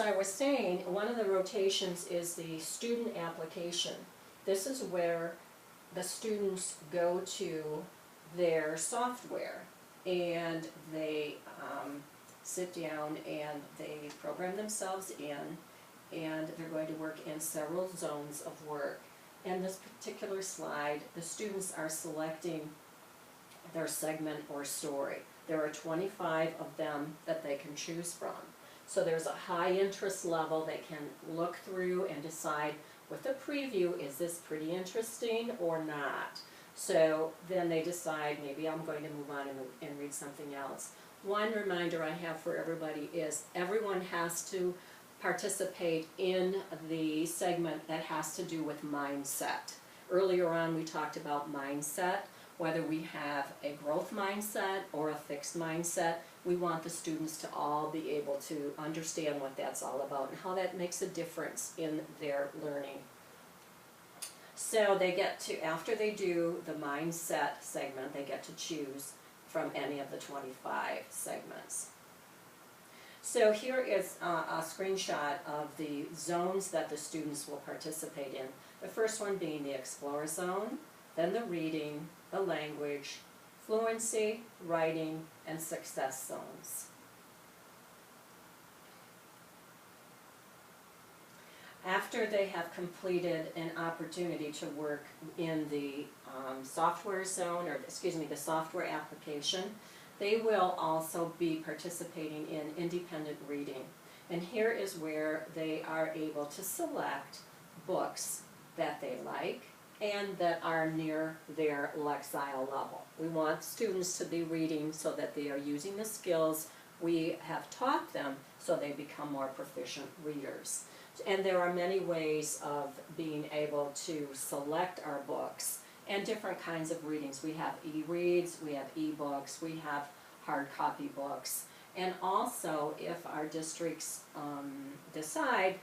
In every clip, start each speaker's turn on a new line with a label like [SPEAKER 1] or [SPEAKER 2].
[SPEAKER 1] I was saying, one of the rotations is the student application. This is where the students go to their software and they sit down and they program themselves in, and they're going to work in several zones of work. In this particular slide, the students are selecting their segment or story. There are 25 of them that they can choose from. So there's a high interest level. They can look through and decide with a preview, is this pretty interesting or not? So then they decide, maybe I'm going to move on and read something else. One reminder I have for everybody is everyone has to participate in the segment that has to do with mindset. Earlier on we talked about mindset, whether we have a growth mindset or a fixed mindset. We want the students to all be able to understand what that's all about and how that makes a difference in their learning. So they get to, after they do the mindset segment, they get to choose from any of the 25 segments. So here is a screenshot of the zones that the students will participate in. The first one being the Explore zone, then the reading, the language, fluency, writing, and success zones. After they have completed an opportunity to work in the software zone, or excuse me, the software application, they will also be participating in independent reading. And here is where they are able to select books that they like and that are near their Lexile level. We want students to be reading so that they are using the skills we have taught them so they become more proficient readers. And there are many ways of being able to select our books and different kinds of readings. We have e-reads, we have e-books, we have hard copy books. And also, if our districts decide,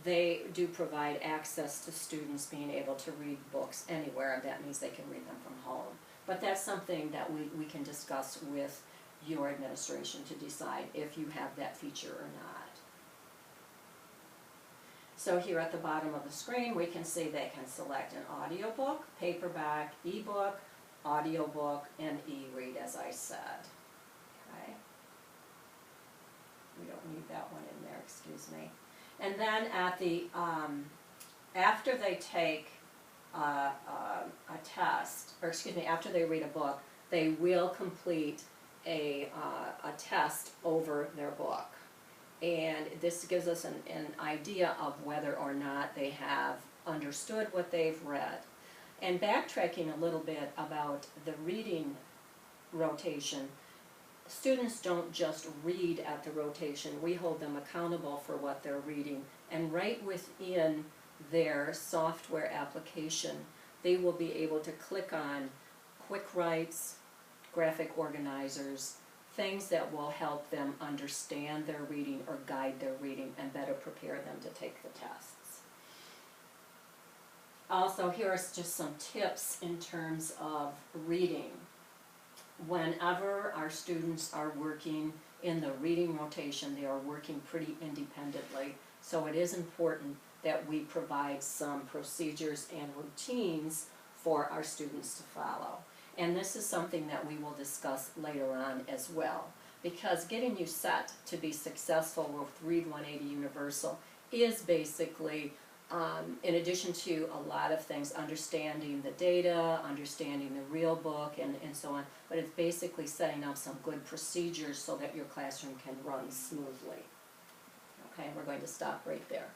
[SPEAKER 1] they do provide access to students being able to read books anywhere. That means they can read them from home. But that's something that we can discuss with your administration to decide if you have that feature or not. So here at the bottom of the screen, we can see they can select an audiobook, paperback, ebook, audiobook, and e-read, as I said. Okay. We don't need that one in there, excuse me. And then at the after they take a test, or excuse me, after they read a book, they will complete a test over their book. And this gives us an idea of whether or not they have understood what they've read. And backtracking a little bit about the reading rotation, students don't just read at the rotation. We hold them accountable for what they're reading. And right within their software application, they will be able to click on quick writes, graphic organizers, things that will help them understand their reading or guide their reading and better prepare them to take the tests. Also, here are just some tips in terms of reading. Whenever our students are working in the reading rotation, they are working pretty independently. So it is important that we provide some procedures and routines for our students to follow. And this is something that we will discuss later on as well. Because getting you set to be successful with Read 180 Universal is basically, in addition to a lot of things, understanding the data, understanding the real book, and so on, but it's basically setting up some good procedures so that your classroom can run smoothly. Okay, we're going to stop right there.